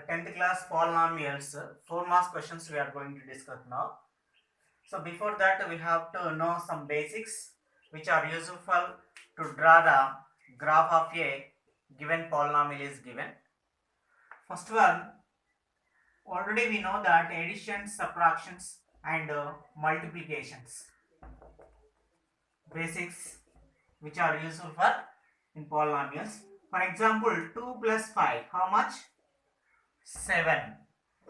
10th class polynomials, 4 marks questions we are going to discuss now. So before that we have to know some basics which are useful to draw the graph of a given polynomial is given. First one, already we know that additions, subtractions and multiplications. Basics which are useful for in polynomials. For example, 2 plus 5, how much? 7.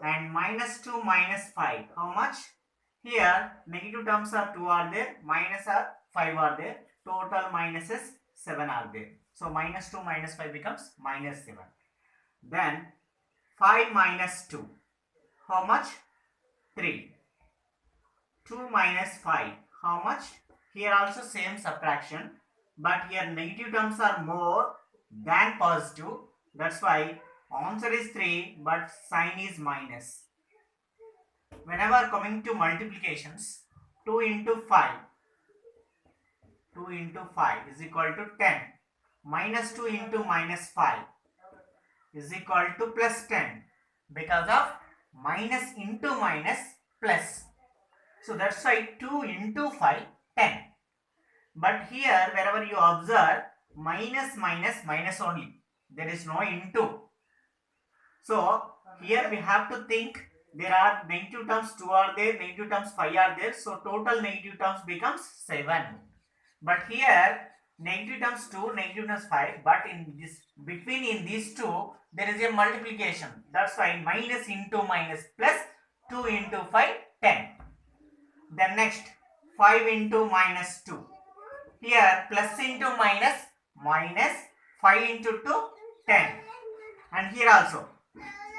And minus 2 minus 5, how much? Here negative terms are 2 are there, minus are 5 are there, total minuses 7 are there. So minus 2 minus 5 becomes minus 7. Then 5 minus 2, how much? 3. 2 minus 5, how much? Here also same subtraction, but here negative terms are more than positive. That's why answer is 3, but sign is minus. Whenever coming to multiplications, 2 into 5 is equal to 10. Minus 2 into minus 5 is equal to plus 10, because of minus into minus plus. So that's why 2 into 5, 10. But here wherever you observe, minus minus minus only, there is no into. So here we have to think there are negative terms 2 are there, negative terms 5 are there. So total negative terms becomes 7. But here negative terms 2, negative terms 5. But in this between in these two there is a multiplication. That's why minus into minus plus 2 into 5, 10. Then next 5 into minus 2. Here plus into minus, minus 5 into 2, 10. And here also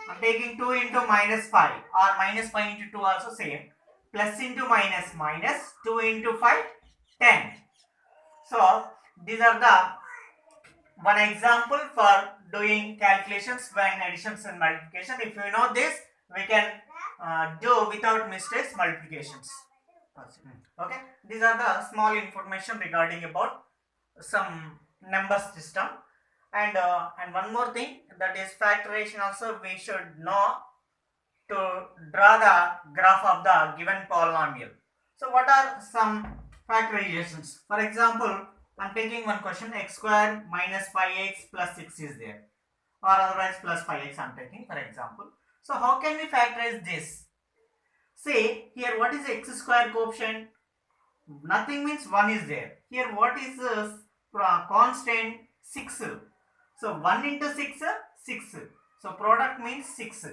I am taking 2 into minus 5 or minus 5 into 2 also same. Plus into minus, minus 2 into 5, 10. So these are the one example for doing calculations when additions and multiplication. If you know this, we can do without mistakes multiplications. Okay, these are the small information regarding about some number system. And one more thing, that is factorization also we should know to draw the graph of the given polynomial. So what are some factorizations? For example, I am taking one question, x square minus 5x plus 6 is there, or otherwise plus 5x I am taking for example. So how can we factorize this? Say here what is x square coefficient? Nothing means 1 is there. Here what is constant? 6. So 1 into 6, 6. So product means 6.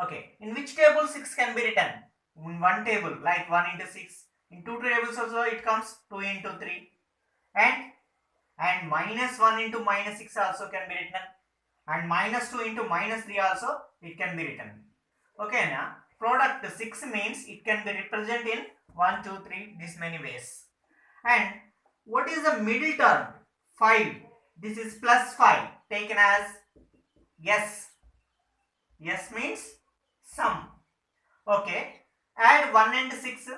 Okay, in which table 6 can be written? In one table, like 1 into 6. In two tables also it comes 2 into 3. And minus 1 into minus 6 also can be written. And minus 2 into minus 3 also it can be written. Okay, now product 6 means it can be represented in 1, 2, 3 this many ways. And what is the middle term? 5. This is plus 5 taken as yes. Yes means sum. Okay. Add 1 and 6.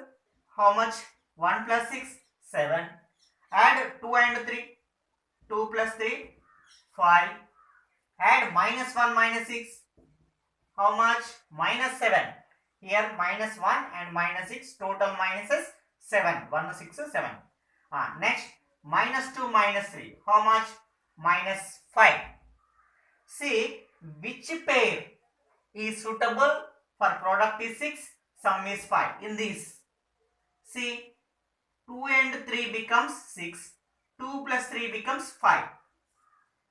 How much? 1 plus 6, 7. Add 2 and 3. 2 plus 3, 5. Add minus 1 minus 6. How much? Minus 7. Here minus 1 and minus 6. Total minuses 7. 1, 6, 7. Next minus 2 minus 3. How much? Minus 5. See which pair is suitable for product is 6, sum is 5. In this, see 2 and 3 becomes 6, 2 plus 3 becomes 5.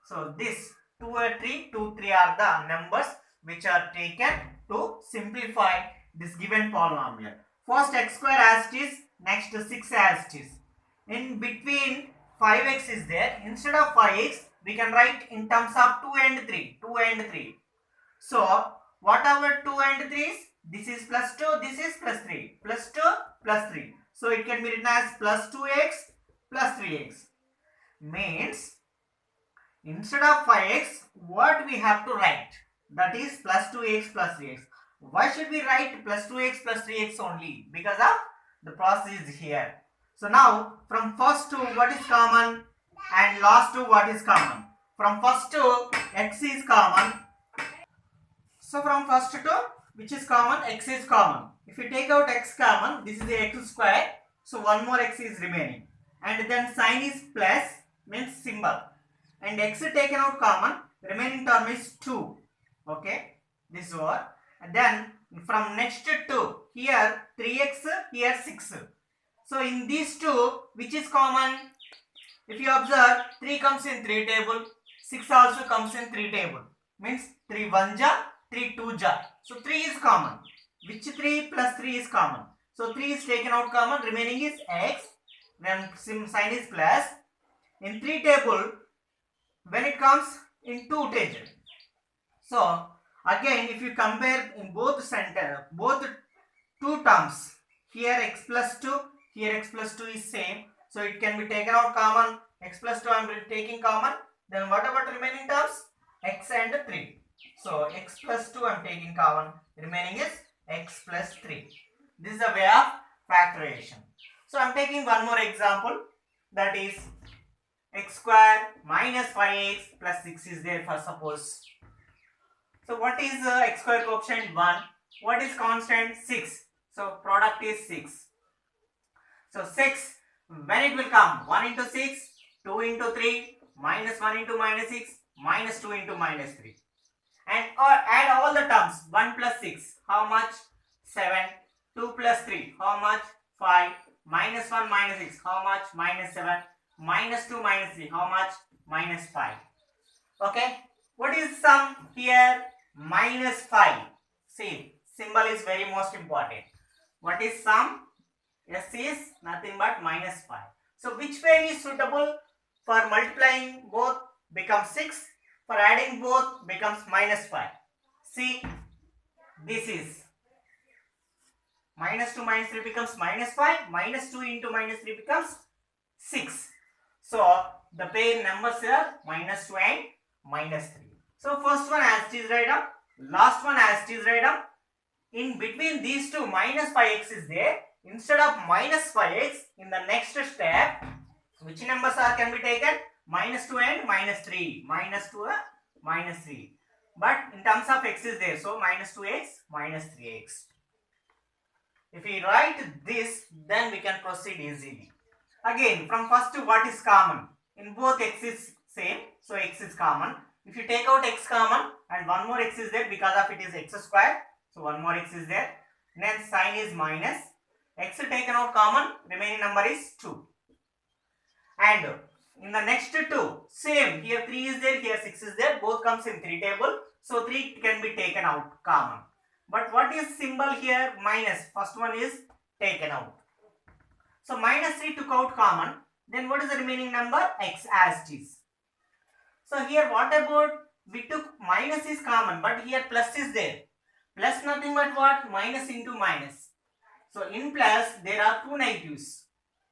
So this 2 and 3, 2, 3 are the numbers which are taken to simplify this given polynomial. First x square as it is, next 6 as it is. In between 5x is there. Instead of 5x, we can write in terms of 2 and 3. 2 and 3. So, whatever 2 and 3 is, this is plus 2, this is plus 3. Plus 2, plus 3. So, it can be written as plus 2x plus 3x. Means, instead of 5x, what we have to write? That is plus 2x plus 3x. Why should we write plus 2x plus 3x only? Because of the process is here. So now from first to what is common and last to what is common? From first to x is common, So from first to which is common? X is common. If you take out x common, this is the x square. So one more x is remaining. And then sign is plus, means symbol. And x taken out common, remaining term is 2. Okay, this is what. And then from next to here 3x, here 6. So in these two, which is common? If you observe, 3 comes in 3 table, 6 also comes in 3 table. Means 3 1 ja, 3 2 ja. So 3 is common. Which 3 plus 3 is common? So 3 is taken out common, remaining is x. Then sign is plus. In 3 table, when it comes in 2 table. So again, if you compare in both both two terms, here x plus 2, here x plus 2 is same. So it can be taken out common. X plus 2 I am taking common. Then what about remaining terms? X and 3. So x plus 2 I am taking common. Remaining is x plus 3. This is a way of factorization. So I am taking one more example. That is x square minus 5x plus 6 is there for suppose. So what is x square coefficient? 1. What is constant? 6. So product is 6. So 6, when it will come? 1 into 6, 2 into 3, minus 1 into minus 6, minus 2 into minus 3. And add all the terms. 1 plus 6, how much? 7. 2 plus 3, how much? 5. Minus 1 minus 6, how much? Minus 7. Minus 2 minus 3, how much? Minus 5. Okay. What is sum here? Minus 5. See, symbol is very most important. What is sum? S is nothing but minus 5. So which way is suitable? For multiplying both becomes 6. For adding both becomes minus 5. See, this is minus 2 minus 3 becomes minus 5. Minus 2 into minus 3 becomes 6. So the pair numbers are minus 2 and minus 3. So first one as it is write up. Last one as it is write up. In between these two, minus 5x is there. Instead of minus 5x, in the next step, which numbers can be taken? Minus 2 and minus 3. Minus 2 and minus 3. But in terms of x is there. So minus 2x, minus 3x. If we write this, then we can proceed easily. Again, from first to what is common? In both x is same. So x is common. If you take out x common and one more x is there because of it is x square. So one more x is there. Then sign is minus. X taken out common, remaining number is 2. And in the next two, same. Here 3 is there, here 6 is there. Both comes in 3 table. So 3 can be taken out common. But what is symbol here? Minus. First one is taken out. So minus 3 took out common. Then what is the remaining number? X as it is. So here what about? We took minus is common, but here plus is there. Plus nothing but what? Minus into minus. So in plus there are two negatives.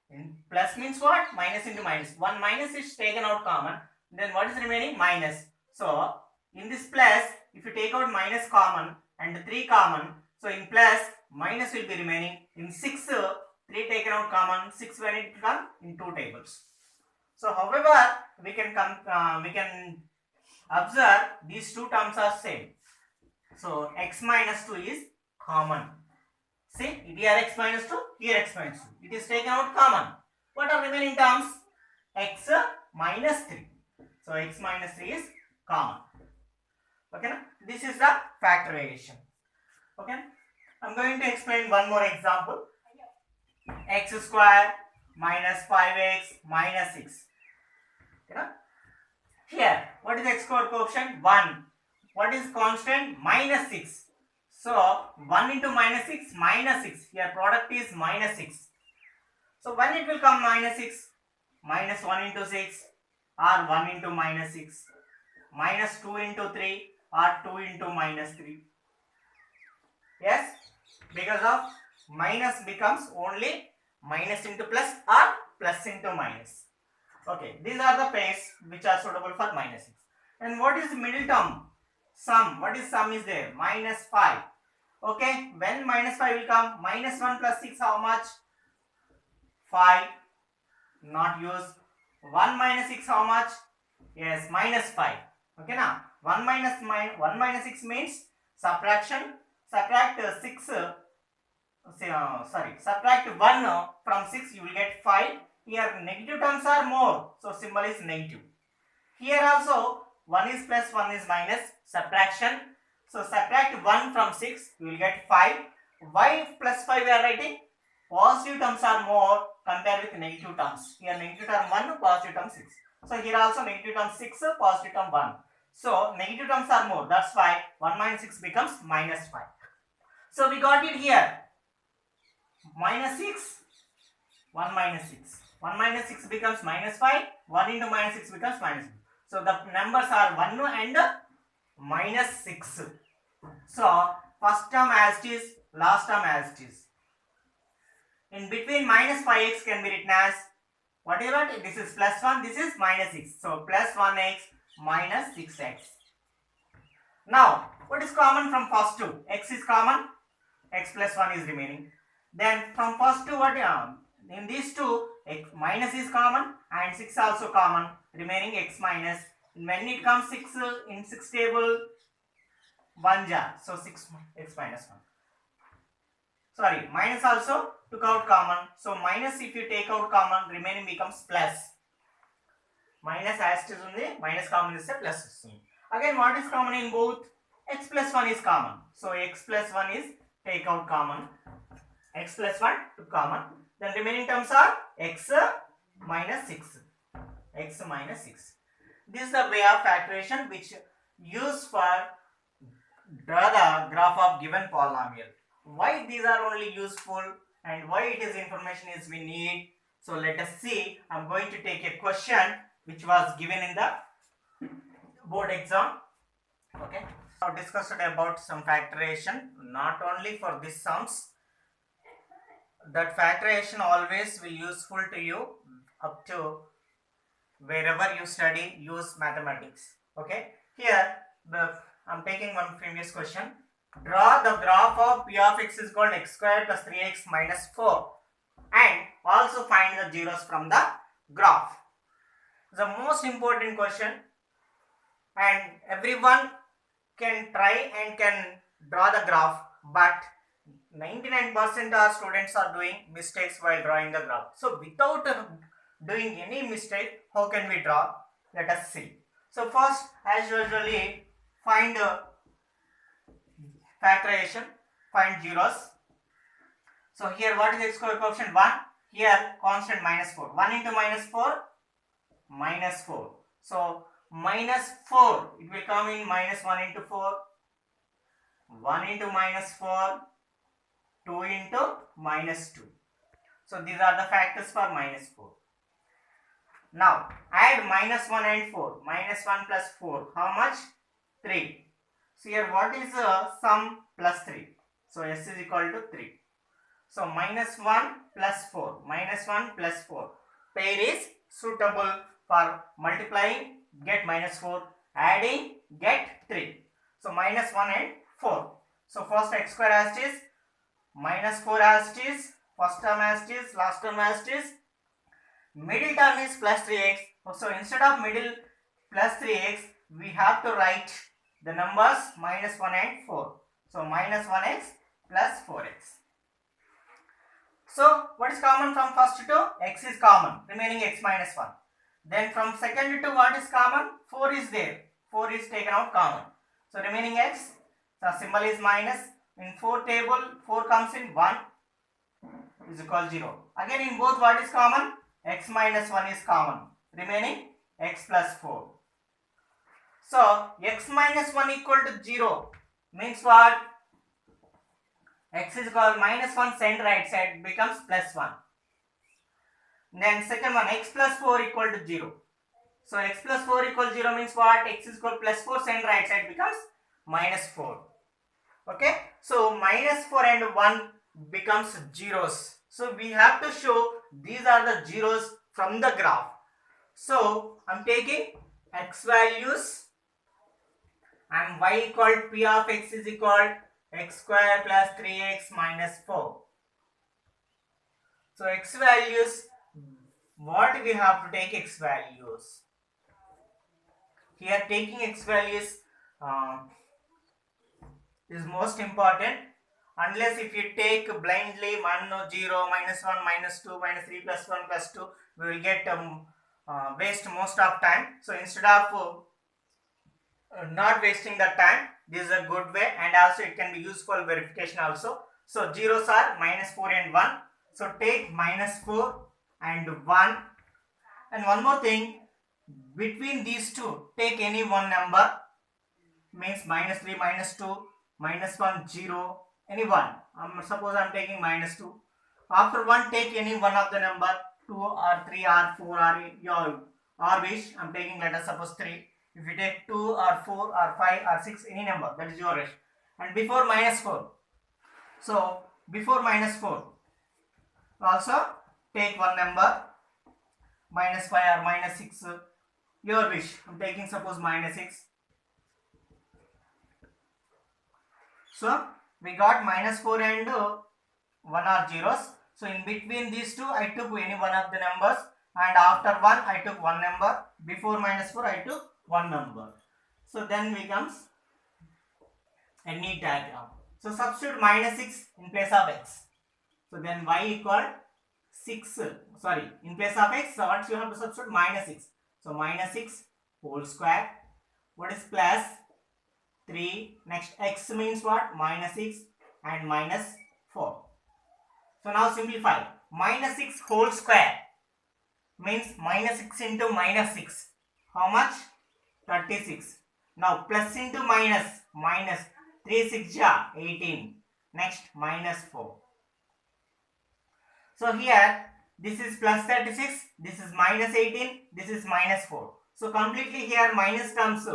In plus means what? Minus into minus. One minus is taken out common. Then what is remaining? Minus. So in this plus, if you take out minus common and 3 common, so in plus minus will be remaining. In 6, 3 taken out common, 6 when it comes in 2 tables. So however we can observe these two terms are same. So x minus 2 is common. See, here x minus 2, here x minus 2. It is taken out common. What are remaining terms? X minus 3. So x minus 3 is common. Okay, na? This is the factorization. Okay, I am going to explain one more example. X square minus 5x minus 6. Okay, na? Here, what is x square coefficient? 1. What is constant? Minus 6. So 1 into minus 6, minus 6. Here product is minus 6. So when it will come minus 6, minus 1 into 6 or 1 into minus 6, minus 2 into 3 or 2 into minus 3. Yes, because of minus becomes only minus into plus or plus into minus. Okay, these are the pairs which are suitable for minus 6. And what is the middle term? Sum. What is sum is there? Minus 5. Okay, when minus 5 will come? Minus 1 plus 6 how much? 5. Not use. 1 minus 6 how much? Yes, minus 5. Okay, now 1 minus 6 means Subtract 6, subtract 1 from 6, you will get 5. Here negative terms are more, so symbol is negative. Here also 1 is plus, 1 is minus, subtraction. So subtract 1 from 6, you will get 5. Why plus 5 we are writing? Positive terms are more compared with negative terms. Here negative term 1, positive term 6. So here also negative term 6, positive term 1. So negative terms are more. That's why 1 minus 6 becomes minus 5. So we got it here. Minus 6, 1 minus 6. 1 minus 6 becomes minus 5. 1 into minus 6 becomes minus 5. So the numbers are 1 and minus 6. So first term as it is, last term as it is. In between minus 5x can be written as whatever. This is plus 1, this is minus 6. So plus 1x minus 6x. Now what is common from first two? X is common, x plus 1 is remaining. Then from first two, what in these two, x minus is common and 6 also common, remaining x minus. When it comes 6 in 6 table, 1 jar, so 6 x minus 1. Sorry, minus also took out common, so minus if you take out common, remaining becomes plus. Minus as it is only, minus common is a plus. Again, what is common in both? X plus 1 is common, so x plus 1 is take out common, x plus 1 took common. Then remaining terms are x minus 6. X minus 6. This is the way of factorization which used for draw the graph of given polynomial. Why these are only useful and why it is information is we need. So let us see. I am going to take a question which was given in the board exam. Okay. Now discussed about some factorization, not only for these sums. That factorization always will useful to you up to wherever you study, use mathematics. Okay. Here I'm taking one previous question. Draw the graph of p of x is called x squared plus 3x minus 4 and also find the zeros from the graph. The most important question, and everyone can try and can draw the graph, but 99% of students are doing mistakes while drawing the graph. So without doing any mistake, how can we draw? Let us see. So first, as usually, find factorization, find zeros. So here what is x square coefficient? 1. Here constant minus 4. 1 into minus 4, minus 4. So minus 4, it will come in minus 1 into 4. 1 into minus 4, 2 into minus 2. So these are the factors for minus 4. Now add minus 1 and 4. Minus 1 plus 4. How much? 3. So here what is sum plus 3? So s is equal to 3. So minus 1 plus 4. Minus 1 plus 4. Pair is suitable for multiplying, get minus 4. Adding, get 3. So minus 1 and 4. So first x square as it is, minus 4 as it is, first term as it is, last term as it is. Middle term is plus 3x. So instead of middle plus 3x, we have to write the numbers minus 1 and 4. So minus 1x plus 4x. So what is common from first to? X is common, remaining x minus 1. Then from second to what is common? 4 is there. 4 is taken out common. So remaining x, the symbol is minus. In 4 table, 4 comes in 1 is equal to 0. Again in both what is common? X minus 1 is common, remaining x plus 4. So x minus 1 equal to 0 means what? X is equal to minus 1, send right side becomes plus 1. Then second one, x plus 4 equal to 0. So x plus 4 equal to 0 means what? X is equal to plus 4, send right side becomes minus 4. Okay. So minus 4 and 1 becomes zeros. So we have to show these are the zeros from the graph. So I'm taking x values and y equal to p of x is equal to x square plus 3x minus 4. So x values, what we have to take x values? Here taking x values, This is most important. Unless if you take blindly 1, 0, -1, -2, -3, +1, +2, we will get waste most of time. So instead of not wasting the time, this is a good way, and also it can be useful verification also. So zeros are -4 and 1. So take -4 and 1. And one more thing, between these two, take any one number, means -3, -2, -1, 0, any one. Suppose I am taking -2. After 1, take any one of the number, 2 or 3 or 4 or your or wish. I am taking, let us suppose 3. If you take 2 or 4 or 5 or 6, any number, that is your wish. And before -4. So before -4, also take one number, -5 or -6, your wish. I am taking suppose -6. So we got -4 and 1 are zeros. So in between these two, I took any one of the numbers, and after 1, I took one number. Before -4, I took one number. So then becomes a neat diagram. So substitute -6 in place of x. So then y equal 6. Sorry, in place of x, so what you have to substitute? -6. So -6 whole square. What is plus 3? Next x means what? -6 and -4. So now simplify. -6 whole square means -6 into -6. How much? 36. Now plus into minus. Minus 3 6 ja 18. Next -4. So here this is plus 36. This is -18. This is -4. So completely here minus terms.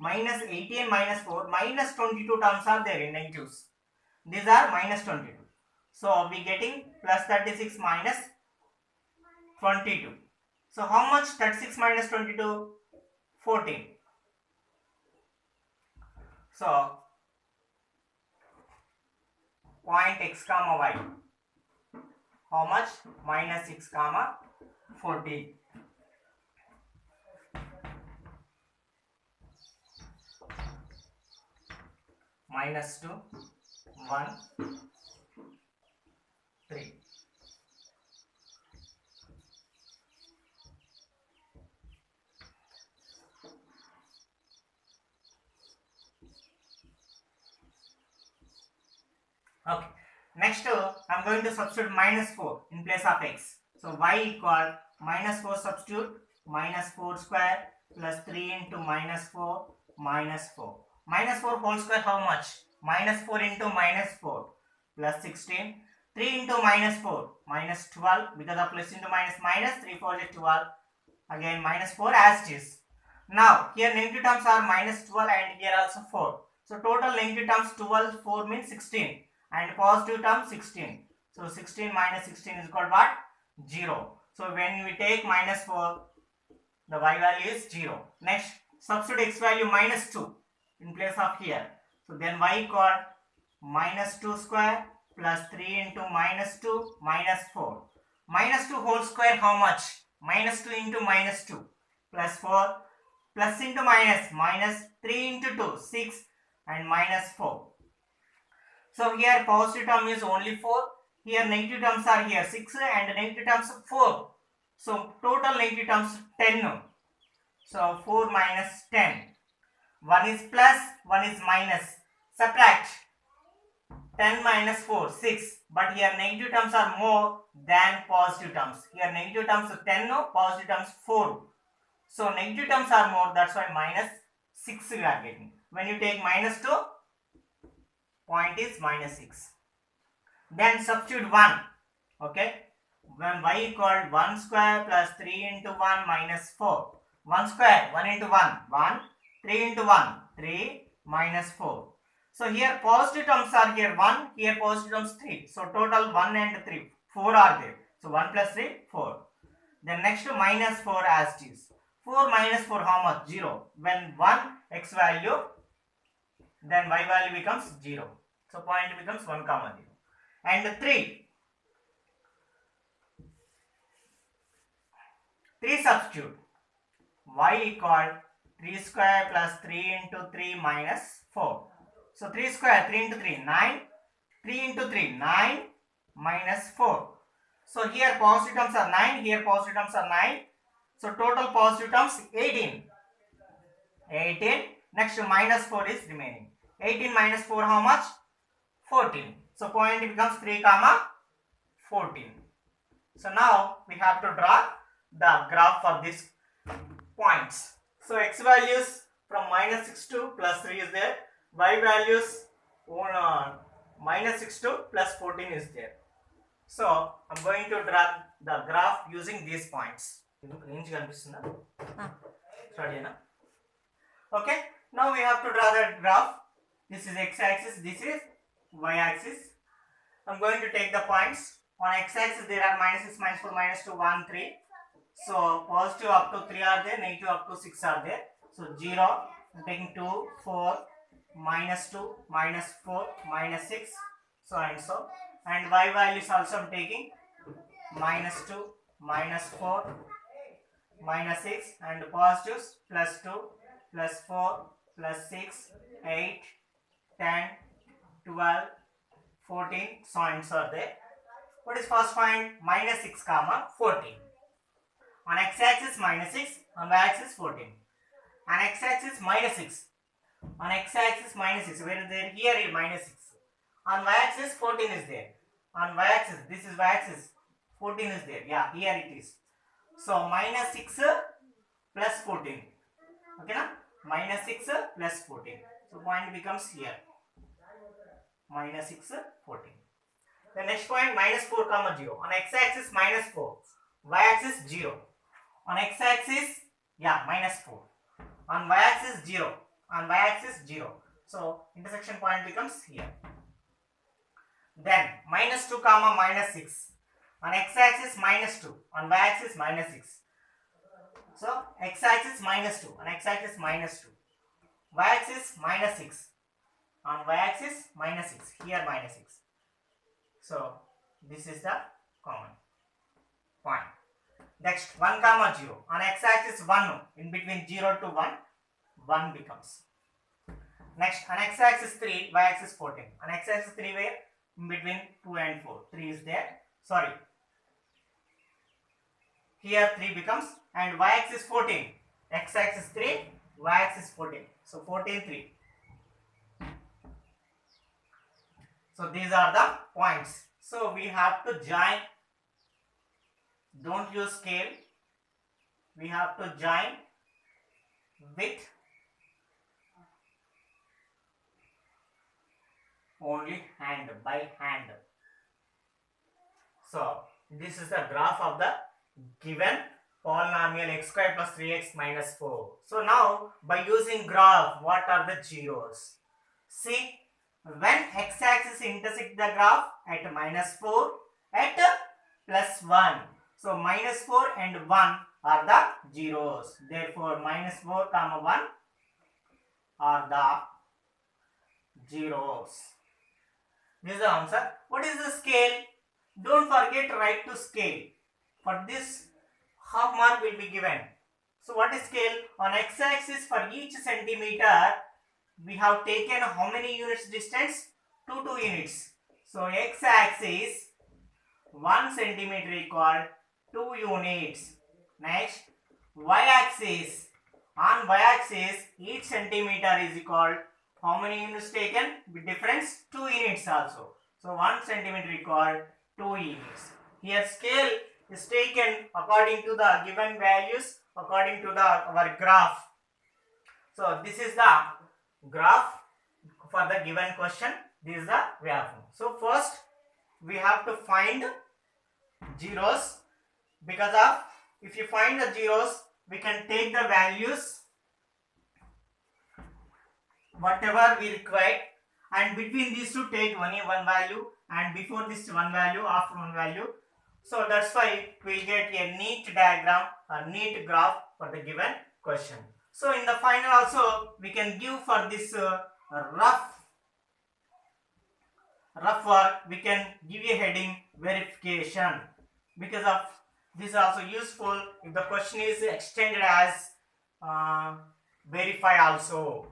-18, -4, -22 terms are there in negatives. These are -22. So we getting plus 36 minus 22. So how much? 36 minus 22? 14. So point x comma y. How much? -6 comma 14. -2, 1, 3. Okay. Next, I'm going to substitute -4 in place of x. So y equal -4 substitute, -4 square plus 3 into -4 -4. -4 whole square how much? -4 into -4 plus 16. 3 into -4 -12, because of plus into minus minus, 3 4 is 12. Again -4 as it is. Now here negative terms are -12 and here also 4. So total negative terms 12, 4 means 16. And positive term 16. So 16 minus 16 is equal to what? 0. So when we take -4, the y value is 0. Next, substitute x value -2 in place of here. So then y equal -2 square plus 3 into -2 -4. -2 whole square how much? -2 into -2 plus 4 plus into minus 3 into 2 6 and -4. So here positive term is only 4. Here negative terms are here 6 and negative terms 4. So total negative terms 10. So 4 minus 10. 1 is plus, 1 is minus. Subtract. 10 minus 4, 6. But here negative terms are more than positive terms. Here negative terms 10, positive terms 4. So negative terms are more, that's why -6 we are getting. When you take -2, point is -6. Then substitute 1. Okay. When y equal 1 square plus 3 into 1 minus 4. 1 square, 1 into 1, 1. 3 into 1, 3 minus 4. So here positive terms are here 1, here positive terms 3. So total 1 and 3, 4 are there. So 1 plus 3, 4. Then next to -4 as it is. 4 minus 4 how much? 0. When 1 x value, then y value becomes 0. So point becomes 1 comma 0. And 3 substitute. Y equal 3 square plus 3 into 3 minus 4. So 3 square, 3 into 3, 9. 3 into 3, 9 minus 4. So here positive terms are 9, here positive terms are 9. So total positive terms 18. 18. Next minus 4 is remaining. 18 minus 4 how much? 14. So point becomes 3 comma 14. So now we have to draw the graph for these points. So x values from minus 6 to plus 3 is there. Y values minus 6 to plus 14 is there. So I'm going to draw the graph using these points. Okay, now we have to draw the graph. This is x-axis, this is y-axis. I'm going to take the points. On x-axis there are minus 6, minus 4, minus 2, 1, 3. So positive up to 3 are there, negative up to 6 are there. So 0, I'm taking 2, 4, minus 2, minus 4, minus 6, so and so. And y values also I'm taking minus 2, minus 4, minus 6, and positives plus 2, plus 4, plus 6, 8, 10, 12, 14, so and so are there. What is first point? Minus 6 comma 14. On x-axis minus 6, on y-axis 14. On x-axis minus 6. On x-axis minus 6. Where is there? Here is minus 6. On y-axis 14 is there. On y-axis, this is y-axis, 14 is there. Yeah, here it is. So minus 6 plus 14. Okay, na? Minus 6 plus 14. So point becomes here. Minus 6, 14. The next point minus 4 comma 0. On x-axis minus 4. Y-axis 0. On x-axis, yeah, minus 4. On y-axis 0. On y-axis 0. So intersection point becomes here. Then minus 2 comma minus 6. On x-axis minus 2. On y-axis minus 6. So x-axis minus 2. On x-axis minus 2. Y-axis minus 6. On y-axis minus 6. Here minus 6. So this is the common point. Next 1 comma 0. On x-axis 1. In between 0 to 1. 1 becomes. Next on x-axis 3. Y-axis 14. On x-axis 3 where? In between 2 and 4. 3 is there. Sorry. Here 3 becomes. And y-axis 14. X-axis 3. Y-axis 14. So 14, 3. So these are the points. So we have to join. Don't use scale. We have to join with only hand, by hand. So this is the graph of the given polynomial x square plus 3x minus 4. So now by using graph, what are the zeros? See, when x-axis intersect the graph at minus 4 at plus 1. So minus 4 and 1 are the zeros. Therefore minus 4 comma 1 are the zeros. This is the answer. What is the scale? Don't forget to write to scale. For this half mark will be given. So what is scale? On x-axis for each centimeter we have taken how many units distance? 2 units. So x-axis 1 centimeter equal 2 units. Next y-axis. On y-axis each centimeter is equal how many units taken? With difference 2 units also. So 1 centimeter equal 2 units. Here scale is taken according to the given values, according to the our graph. So this is the graph for the given question. This is the graph. So first we have to find zeros, because of if you find the zeros we can take the values whatever we require, and between these two take one value, and before this one value, after one value. So that's why we will get a neat diagram, a neat graph for the given question. So in the final also we can give for this rough work, we can give a heading verification, because of this is also useful if the question is extended as verify also.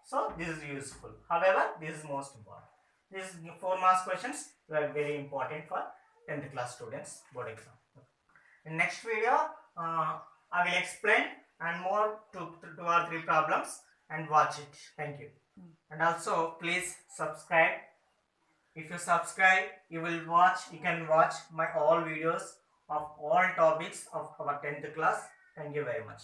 So this is useful. However, this is most important. These 4 marks questions are very important for 10th class students board exam. In next video, I will explain and more 2 or 3 problems and watch it. Thank you. And also please subscribe. If you subscribe, you can watch my all videos of all topics of our 10th class. Thank you very much.